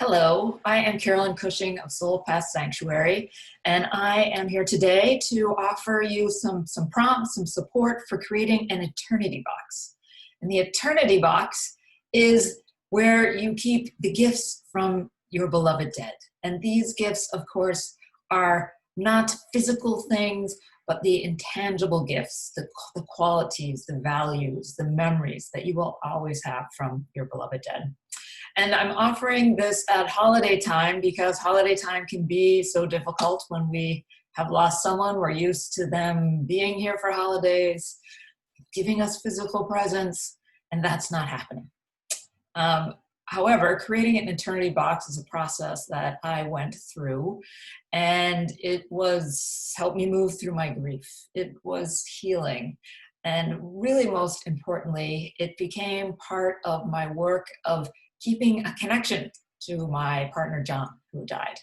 Hello, I am Carolyn Cushing of Soul Path Sanctuary, and I am here today to offer you some prompts, some support for creating an eternity box. And the eternity box is where you keep the gifts from your beloved dead. And these gifts, of course, are not physical things, but the intangible gifts, the qualities, the values, the memories that you will always have from your beloved dead. And I'm offering this at holiday time because holiday time can be so difficult when we have lost someone. We're used to them being here for holidays, giving us physical presents, and that's not happening. However, creating an eternity box is a process that I went through, and it was helped me move through my grief. It was healing. And really, most importantly, it became part of my work of keeping a connection to my partner, John, who died.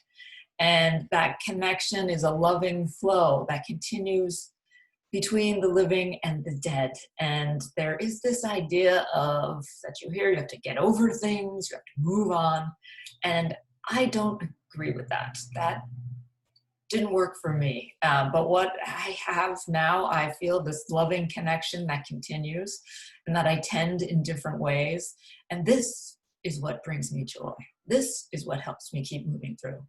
And that connection is a loving flow that continues between the living and the dead. And there is this idea of that you hear, you have to get over things, you have to move on. And I don't agree with that. That didn't work for me. But what I have now, I feel this loving connection that continues and that I tend in different ways. And this is what brings me joy. This is what helps me keep moving through.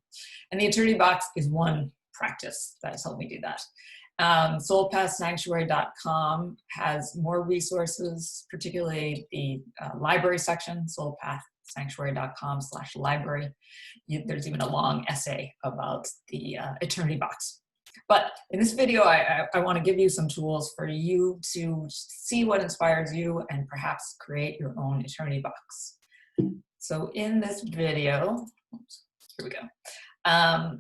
And the eternity box is one practice that has helped me do that. Soulpathsanctuary.com has more resources, particularly the library section, soulpathsanctuary.com/library. There's even a long essay about the eternity box. But in this video, I want to give you some tools for you to see what inspires you and perhaps create your own eternity box. So in this video, here we go. I'm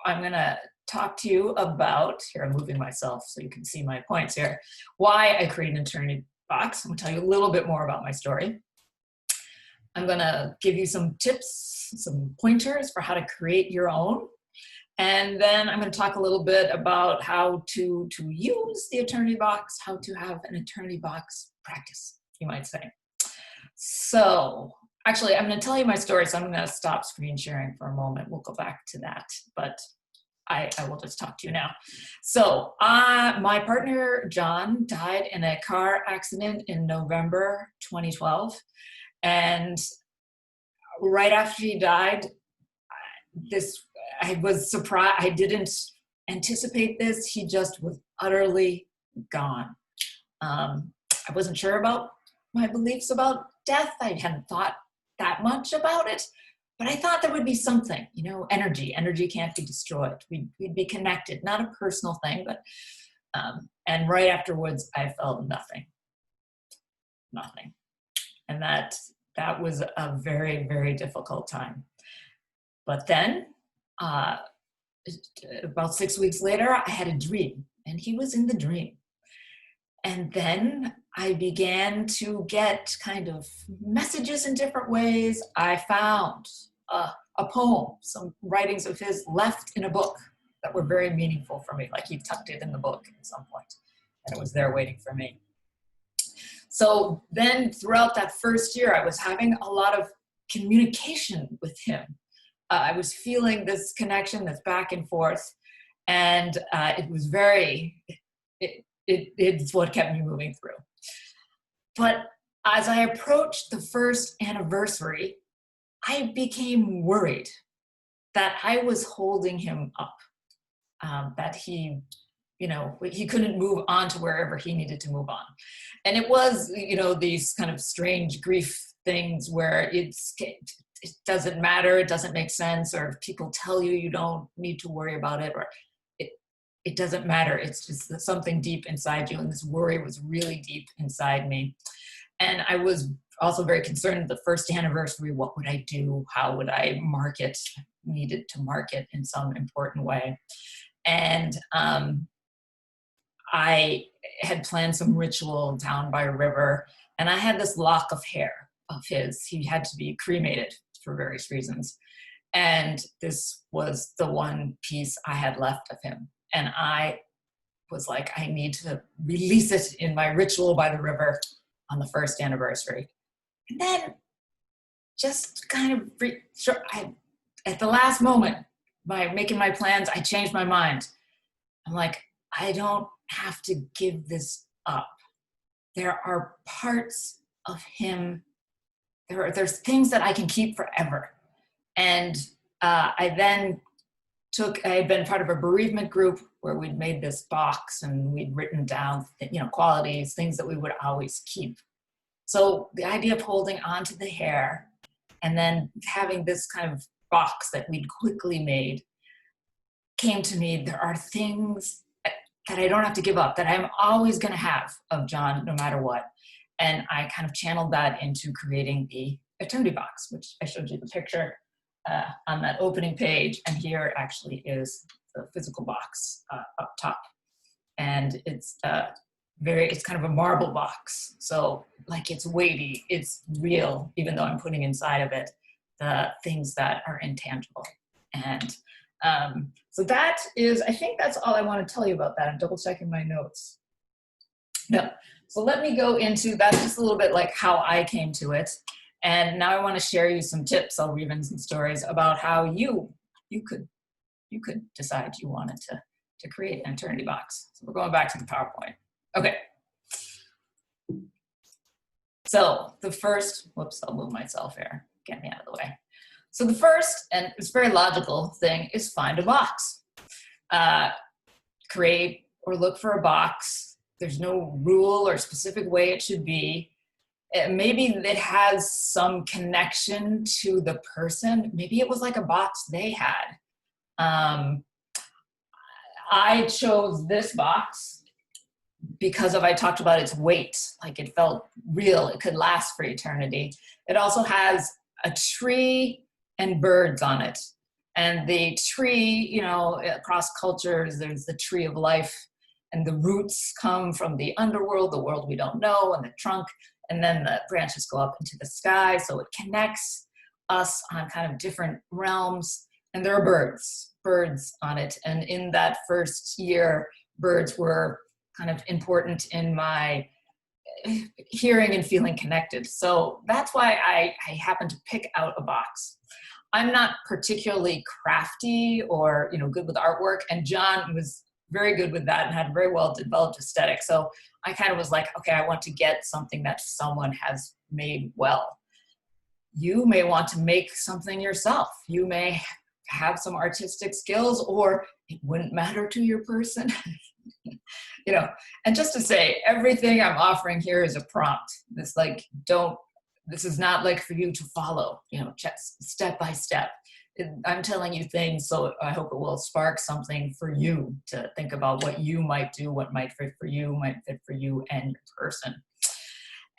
going to talk to you about, here I'm moving myself so you can see my points here, why I created an eternity box. I'm going to tell you a little bit more about my story. I'm going to give you some tips, some pointers for how to create your own. And then I'm going to talk a little bit about how to use the eternity box, how to have an eternity box practice, you might say. So actually, I'm going to tell you my story, so I'm going to stop screen sharing for a moment. We'll go back to that, but I will just talk to you now. So my partner, John, died in a car accident in November 2012. And right after he died, I was surprised. I didn't anticipate this. He just was utterly gone. I wasn't sure about my beliefs about death. I hadn't thought that much about it. But I thought there would be something, you know, energy. Energy can't be destroyed. We'd be connected, not a personal thing, but, and right afterwards, I felt nothing. And that was a very, very difficult time. But then, about 6 weeks later, I had a dream, and he was in the dream. And then I began to get kind of messages in different ways. I found a poem, some writings of his left in a book that were very meaningful for me, like he tucked it in the book at some point, and it was there waiting for me. So then throughout that first year, I was having a lot of communication with him. I was feeling this connection, this back and forth, and it was it's what kept me moving through. But as I approached the first anniversary, I became worried that I was holding him up, that he couldn't move on to wherever he needed to move on. And it was, these kind of strange grief things where it doesn't matter, it doesn't make sense, or if people tell you you don't need to worry about it, or it doesn't matter. It's just something deep inside you. And this worry was really deep inside me. And I was also very concerned the first anniversary, what would I do? How would I market? Needed to market in some important way. And I had planned some ritual down by a river, and I had this lock of hair of his. He had to be cremated for various reasons. And this was the one piece I had left of him. And I was like, I need to release it in my ritual by the river on the first anniversary. And then just kind of, at the last moment, by making my plans, I changed my mind. I'm like, I don't have to give this up. There are parts of him, there's things that I can keep forever. And I then I had been part of a bereavement group where we'd made this box and we'd written down, qualities, things that we would always keep. So the idea of holding on to the hair and then having this kind of box that we'd quickly made came to me. There are things that I don't have to give up, that I'm always going to have of John, no matter what. And I kind of channeled that into creating the eternity box, which I showed you the picture on that opening page. And here actually is the physical box up top. And it's it's kind of a marble box. So like it's weighty, it's real, even though I'm putting inside of it the things that are intangible. And so that is, I think that's all I want to tell you about that. I'm double checking my notes. No. So let me go into, that's just a little bit like how I came to it. And now I want to share you some tips. I'll weave in some stories about how you could decide you wanted to create an eternity box. So we're going back to the PowerPoint. Okay. So the first, whoops, I'll move myself here. Get me out of the way. So the first, and it's very logical thing, is find a box. Create or look for a box. There's no rule or specific way it should be. Maybe it has some connection to the person. Maybe it was like a box they had. I chose this box because I talked about its weight. Like it felt real, it could last for eternity. It also has a tree and birds on it. And the tree, across cultures, there's the tree of life, and the roots come from the underworld, the world we don't know, and the trunk, and then the branches go up into the sky. So it connects us on kind of different realms. And there are birds on it. And in that first year, birds were kind of important in my hearing and feeling connected. So that's why I happened to pick out a box. I'm not particularly crafty or good with artwork, and John was very good with that and had a very well developed aesthetic. So I kind of was like, okay, I want to get something that someone has made well. You may want to make something yourself. You may have some artistic skills, or it wouldn't matter to your person. And just to say, everything I'm offering here is a prompt. This is not like for you to follow, step by step. I'm telling you things, so I hope it will spark something for you to think about what you might do, what might fit for you, and your person.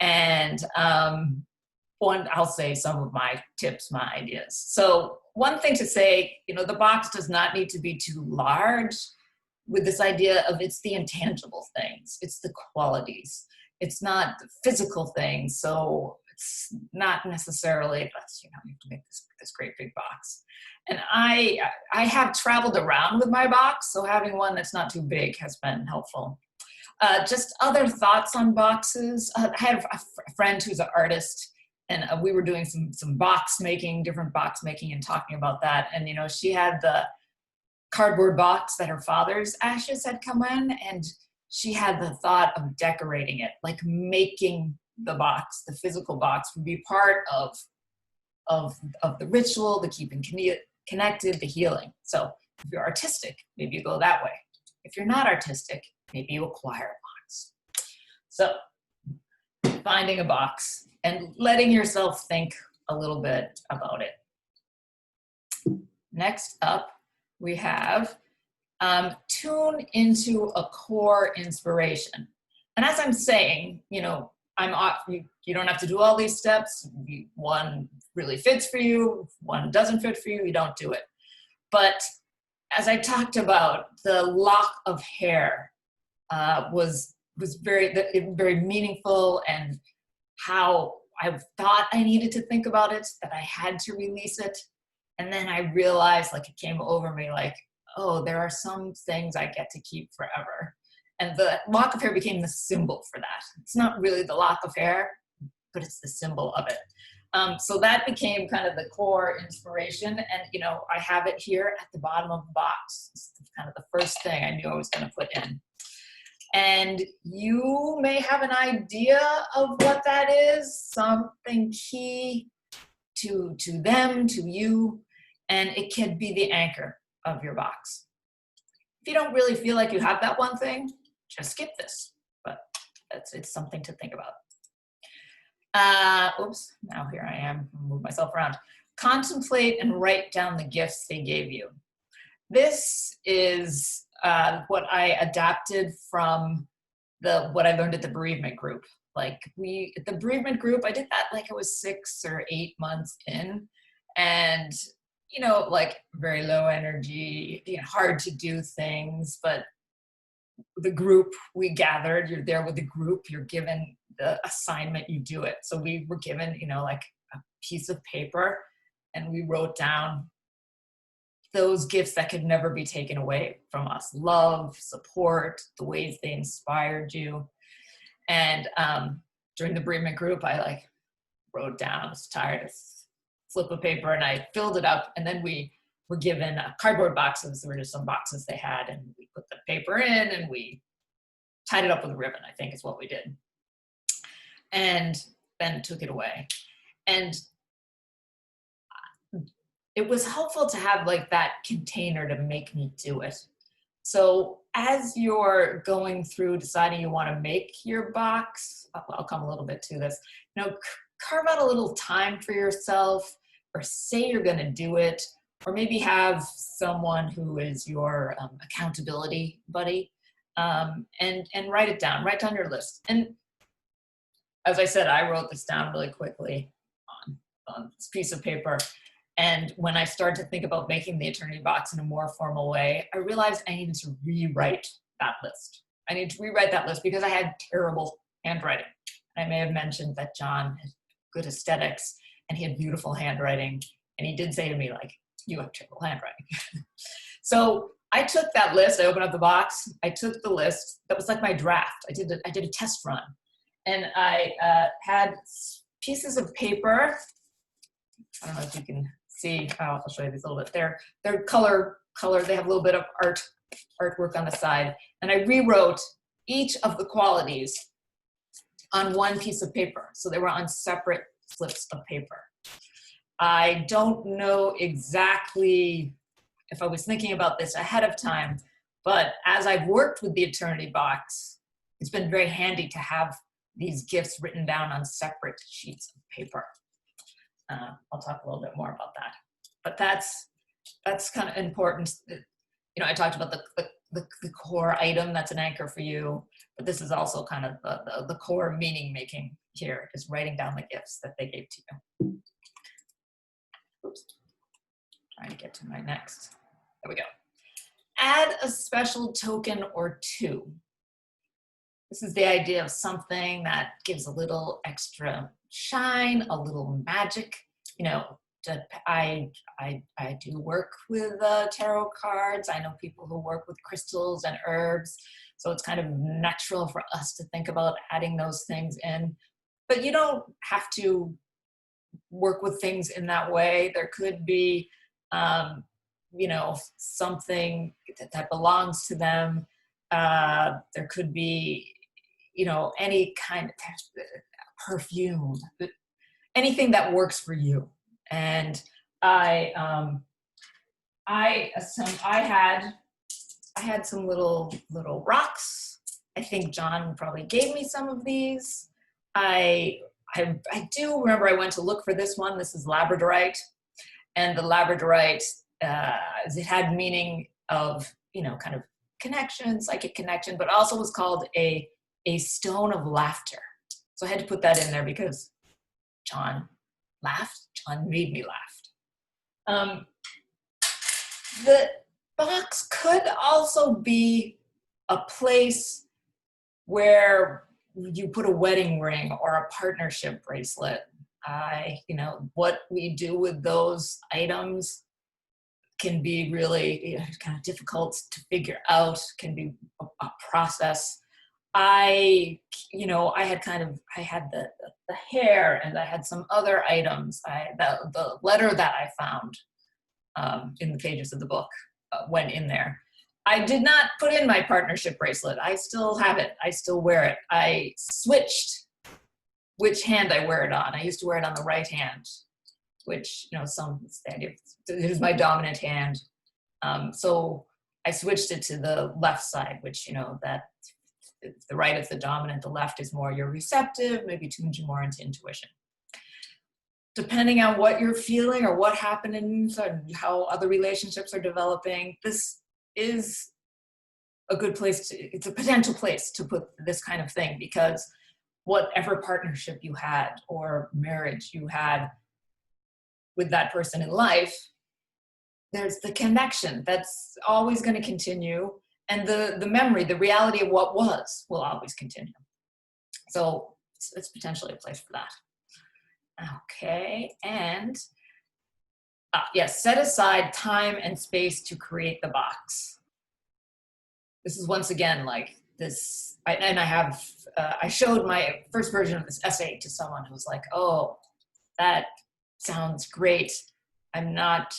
And I'll say some of my tips, my ideas. So one thing to say, the box does not need to be too large, with this idea of it's the intangible things, it's the qualities, it's not the physical things. So it's not necessarily, you have to make this great big box. And I have traveled around with my box, so having one that's not too big has been helpful. Just other thoughts on boxes. I had a friend who's an artist, and we were doing some different box making and talking about that. And, she had the cardboard box that her father's ashes had come in, and she had the thought of decorating it, like making the box, the physical box, would be part of the ritual, the keeping connected, the healing. So if you're artistic, maybe you go that way. If you're not artistic, maybe you acquire a box. So finding a box and letting yourself think a little bit about it. Next up, we have tune into a core inspiration. And as I'm saying, you don't have to do all these steps. One really fits for you, one doesn't fit for you, you don't do it. But as I talked about, the lock of hair was very meaningful, and how I thought I needed to think about it, that I had to release it. And then I realized, like, it came over me like, oh, there are some things I get to keep forever. And the lock of hair became the symbol for that. It's not really the lock of hair, but it's the symbol of it. So that became kind of the core inspiration. And, you know, I have it here at the bottom of the box. It's kind of the first thing I knew I was going to put in. And you may have an idea of what that is, something key to them, to you, and it can be the anchor of your box. If you don't really feel like you have that one thing, just skip this, but it's something to think about. Oops, now here I am, move myself around. Contemplate and write down the gifts they gave you. This is what I adapted from what I learned at the bereavement group. Like at the bereavement group, I did that like it was 6 or 8 months in, and you know, like very low energy, you know, hard to do things, but the group we gathered, you're there with the group, you're given the assignment, you do it. So we were given, you know, like a piece of paper, and we wrote down those gifts that could never be taken away from us: love, support, the ways they inspired you. And during the bereavement group, I like wrote down, I was tired, of flip of paper, and I filled it up. And then we were given cardboard boxes. There were just some boxes they had, and we put the paper in and we tied it up with a ribbon, I think is what we did. And then took it away. And it was helpful to have like that container to make me do it. So as you're going through deciding you want to make your box, I'll come a little bit to this, you know, carve out a little time for yourself, or say you're going to do it, or maybe have someone who is your accountability buddy, and write it down, write down your list. And as I said, I wrote this down really quickly on this piece of paper. And when I started to think about making the eternity box in a more formal way, I realized I needed to rewrite that list. I needed to rewrite that list because I had terrible handwriting. I may have mentioned that John had good aesthetics and he had beautiful handwriting. And he did say to me, like, you have terrible handwriting. So I took that list, I opened up the box, I took the list, that was like my draft. I did a test run. And I had pieces of paper. I don't know if you can see, I'll show you these a little bit. They're color, they have a little bit of artwork on the side. And I rewrote each of the qualities on one piece of paper. So they were on separate slips of paper. I don't know exactly if I was thinking about this ahead of time, but as I've worked with the Eternity Box, it's been very handy to have these gifts written down on separate sheets of paper. I'll talk a little bit more about that. But that's kind of important. You know, I talked about the core item that's an anchor for you, but this is also kind of the core meaning making here, is writing down the gifts that they gave to you. Oops, trying to get to my next. There we go. Add a special token or two. This is the idea of something that gives a little extra shine, a little magic. You know, I do work with tarot cards. I know people who work with crystals and herbs. So it's kind of natural for us to think about adding those things in. But you don't have to work with things in that way. There could be, you know, something that belongs to them. There could be, you know, any kind of perfume, anything that works for you. And I had some little rocks. I think John probably gave me some of these. I do remember I went to look for this one. This is labradorite, and the labradorite, it had meaning of, you know, kind of connection, psychic connection, but also was called a stone of laughter. So I had to put that in there because John laughed. John made me laugh. The box could also be a place where you put a wedding ring or a partnership bracelet. You know, what we do with those items can be really, you know, kind of difficult to figure out, can be a process. I had the hair, and I had some other items. The letter that I found in the pages of the book went in there. I did not put in my partnership bracelet. I still have it. I still wear it. I switched which hand I wear it on. I used to wear it on the right hand, which, it is my dominant hand. So I switched it to the left side, which, that the right is the dominant, the left is more your receptive, maybe tunes you more into intuition. Depending on what you're feeling or what happened and how other relationships are developing, this is a good place it's a potential place to put this kind of thing, because whatever partnership you had or marriage you had with that person in life, there's the connection that's always going to continue. And the memory, the reality of what was, will always continue. So it's potentially a place for that. Okay, and yes, set aside time and space to create the box. This is once again like this, I showed my first version of this essay to someone who was like, oh, that sounds great. I'm not,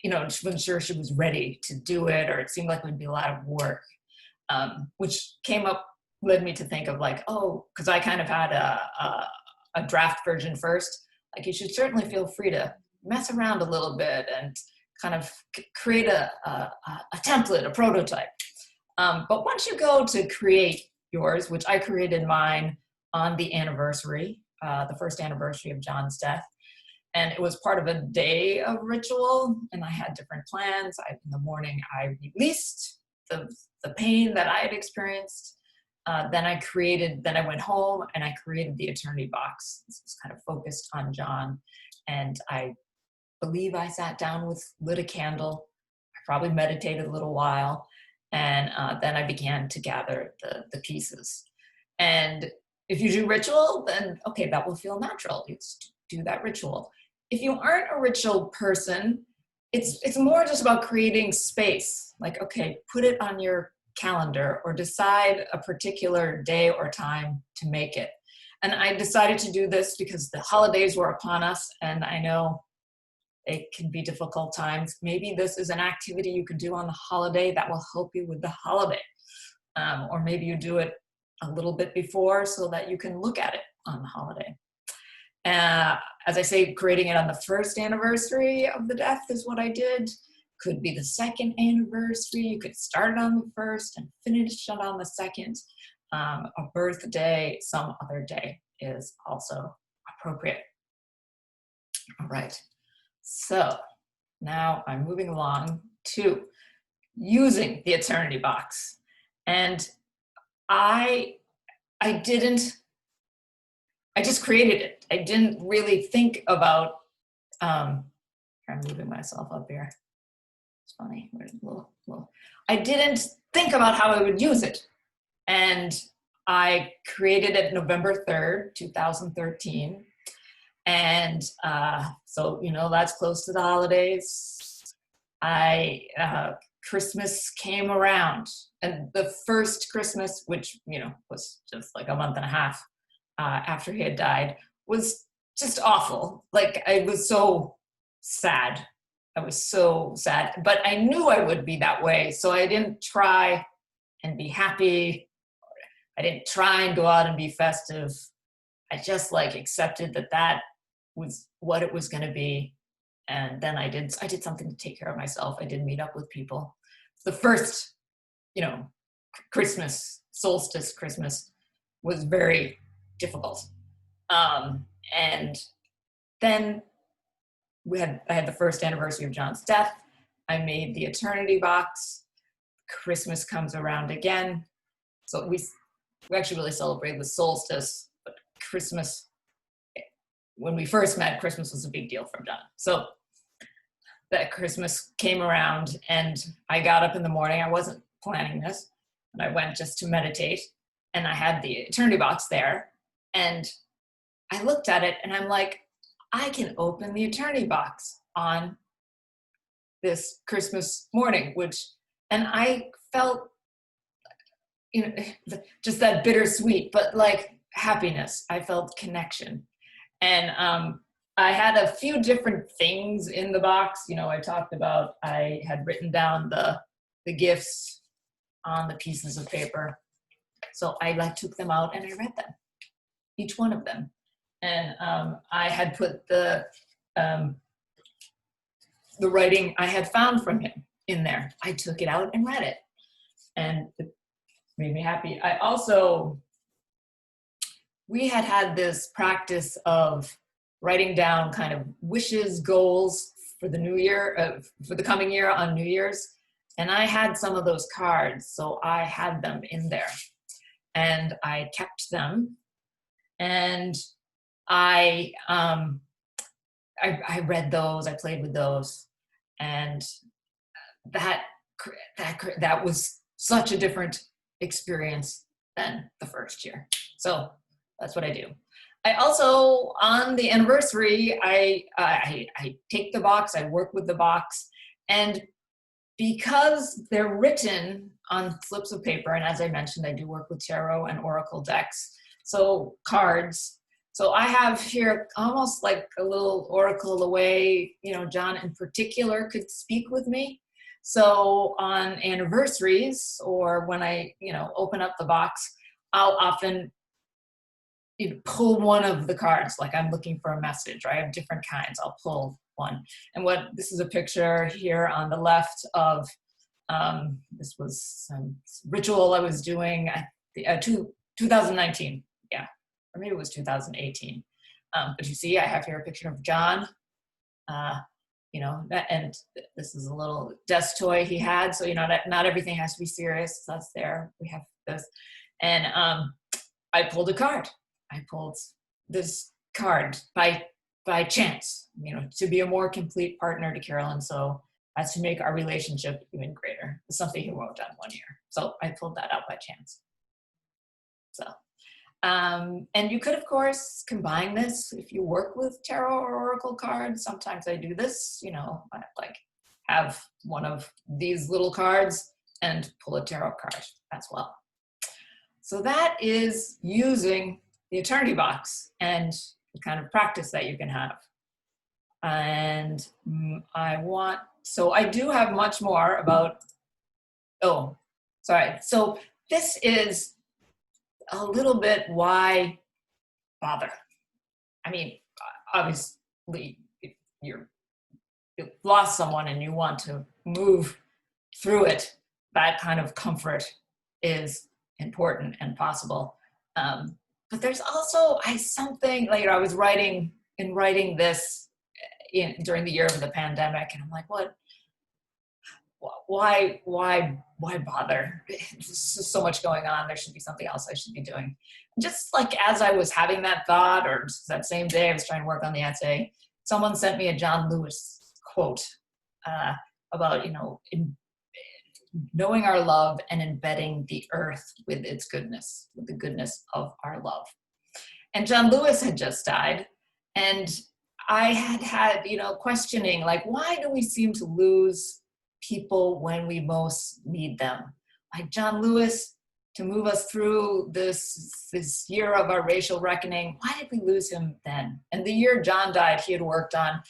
she wasn't sure she was ready to do it, or it seemed like it would be a lot of work, which led me to think of like, oh, because I kind of had a draft version first. Like, you should certainly feel free to mess around a little bit and kind of create a template, a prototype. But once you go to create yours, which I created mine on the anniversary, the first anniversary of John's death, and it was part of a day of ritual, and I had different plans. In the morning, I released the pain that I had experienced. Then I went home and I created the Eternity Box. This was kind of focused on John. And I believe I sat down lit a candle. I probably meditated a little while. And then I began to gather the pieces. And if you do ritual, then okay, that will feel natural. You just do that ritual. If you aren't a ritual person, it's more just about creating space. Like, okay, put it on your calendar or decide a particular day or time to make it. And I decided to do this because the holidays were upon us, and I know it can be difficult times. Maybe this is an activity you can do on the holiday that will help you with the holiday. Or maybe you do it a little bit before so that you can look at it on the holiday. As I say, creating it on the first anniversary of the death is what I did. Could be the second anniversary. You could start it on the first and finish it on the second. A birthday, some other day is also appropriate. All right. So now I'm moving along to using the Eternity Box. And I just created it. I didn't really think about, I'm moving myself up here. It's funny. I didn't think about how I would use it. And I created it November 3rd, 2013. And so, that's close to the holidays. Christmas came around, and the first Christmas, which, was just like a month and a half after he had died, was just awful. Like, I was so sad. But I knew I would be that way. So I didn't try and be happy. I didn't try and go out and be festive. I just accepted that was what it was going to be. And then I did something to take care of myself. I did meet up with people. The first, Christmas, solstice Christmas, was very difficult. And then I had the first anniversary of John's death. I made the Eternity Box. Christmas comes around again. So we actually really celebrated the solstice, but Christmas, when we first met, Christmas was a big deal for John. So that Christmas came around, and I got up in the morning. I wasn't planning this, and I went just to meditate, and I had the Eternity Box there, and I looked at it, and I'm like, I can open the Eternity Box on this Christmas morning, and I felt, you know, just that bittersweet, but like happiness. I felt connection. And I had a few different things in the box. You know, I talked about, I had written down the gifts on the pieces of paper. So I like took them out and I read them, each one of them. And I had put the writing I had found from him in there. I took it out and read it, and it made me happy. I also, we had this practice of writing down kind of wishes, goals for the new year, for the coming year on New Year's. And I had some of those cards, so I had them in there. And I kept them. And I read those, I played with those. And that was such a different experience than the first year. So that's what I do. I also, on the anniversary, I take the box, I work with the box, and because they're written on slips of paper, and as I mentioned, I do work with tarot and oracle decks, so cards. So I have here almost like a little oracle, the way, you know, John in particular could speak with me. So on anniversaries, or when I, you know, open up the box, I'll often pull one of the cards, like I'm looking for a message, or I have different kinds, I'll pull one. And this is a picture here on the left of, this was some ritual I was doing, 2019, yeah, or maybe it was 2018. But you see, I have here a picture of John, you know, and this is a little desk toy he had. So, you know, not everything has to be serious. That's there, we have this. And I pulled a card. I pulled this card by chance, you know, to be a more complete partner to Carolyn. So as to make our relationship even greater. It's something he wrote down one year. So I pulled that out by chance. So, and you could, of course, combine this if you work with tarot or oracle cards. Sometimes I do this, you know, I like have one of these little cards and pull a tarot card as well. So that is using the Eternity Box and the kind of practice that you can have. And so I do have much more about, oh, sorry. So this is a little bit why bother. I mean, obviously, if you've lost someone and you want to move through it, that kind of comfort is important and possible. But there's also something, like, I was writing this during the year of the pandemic, and I'm like, why bother? There's so much going on. There should be something else I should be doing. Just like as I was having that thought, or that same day I was trying to work on the essay, someone sent me a John Lewis quote about, you know, knowing our love and embedding the earth with its goodness, with the goodness of our love. And John Lewis had just died, and I had, you know, questioning, like, why do we seem to lose people when we most need them? Like John Lewis, to move us through this year of our racial reckoning, why did we lose him then? And the year John died, he had worked on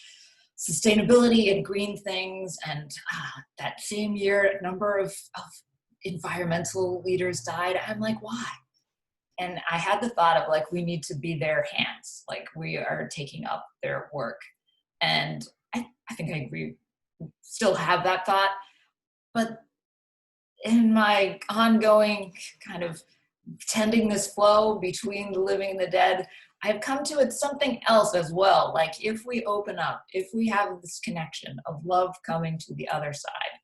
sustainability and green things, and that same year, a number of environmental leaders died. I'm like, why? And I had the thought of, like, we need to be their hands, like we are taking up their work. And I think I agree, still have that thought. But in my ongoing kind of tending this flow between the living and the dead, I've come to it something else as well. Like, if we open up, if we have this connection of love coming to the other side,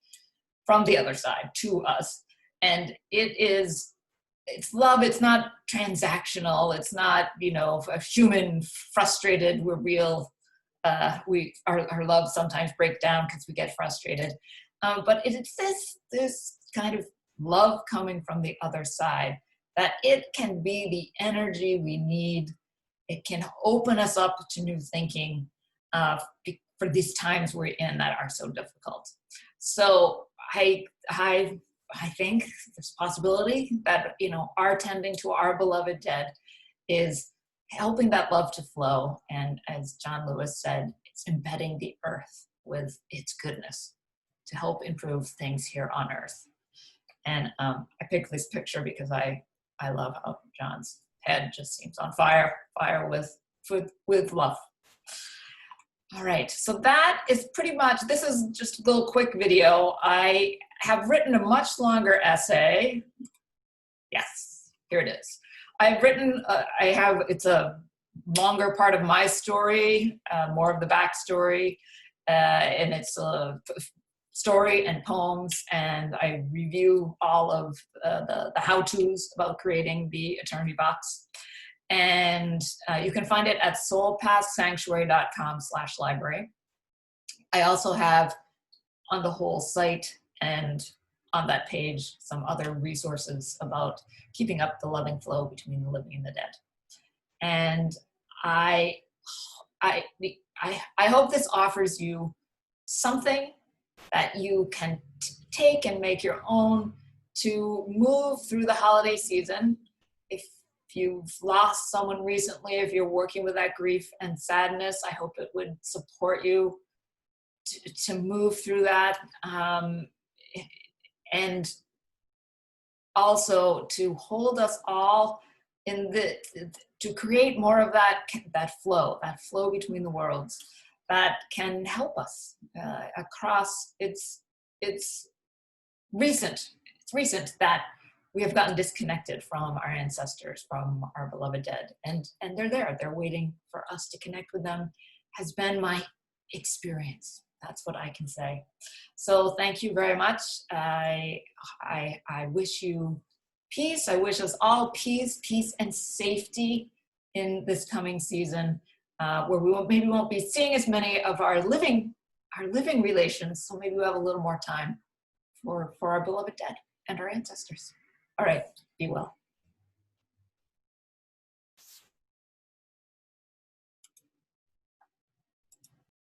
from the other side to us, and it's love, it's not transactional, it's not, you know, a human frustrated, we're real, our love sometimes break down because we get frustrated. But it's this kind of love coming from the other side, that it can be the energy we need. It can open us up to new thinking for these times we're in that are so difficult. So I I think there's a possibility that, you know, our tending to our beloved dead is helping that love to flow. And as John Lewis said, it's embedding the earth with its goodness to help improve things here on earth. And I picked this picture because I love how John's head just seems on fire with love. All right, so that is pretty much, this is just a little quick video. I have written a much longer essay. Yes, here it is. I've written, it's a longer part of my story, more of the backstory, and it's a story and poems, and I review all of the how-tos about creating the Eternity Box. And you can find it at soulpathsanctuary.com/library. I also have on the whole site and on that page some other resources about keeping up the loving flow between the living and the dead. And I hope this offers you something that you can take and make your own to move through the holiday season. If you've lost someone recently, if you're working with that grief and sadness, I hope it would support you to move through that. And also to hold us all to create more of that flow between the worlds that can help us across. It's recent that we have gotten disconnected from our ancestors, from our beloved dead, and they're there. They're waiting for us to connect with them, has been my experience. That's what I can say. So thank you very much. I wish you peace. I wish us all peace and safety in this coming season, where we maybe won't be seeing as many of our living relations. So maybe we'll have a little more time for our beloved dead and our ancestors. All right, be well.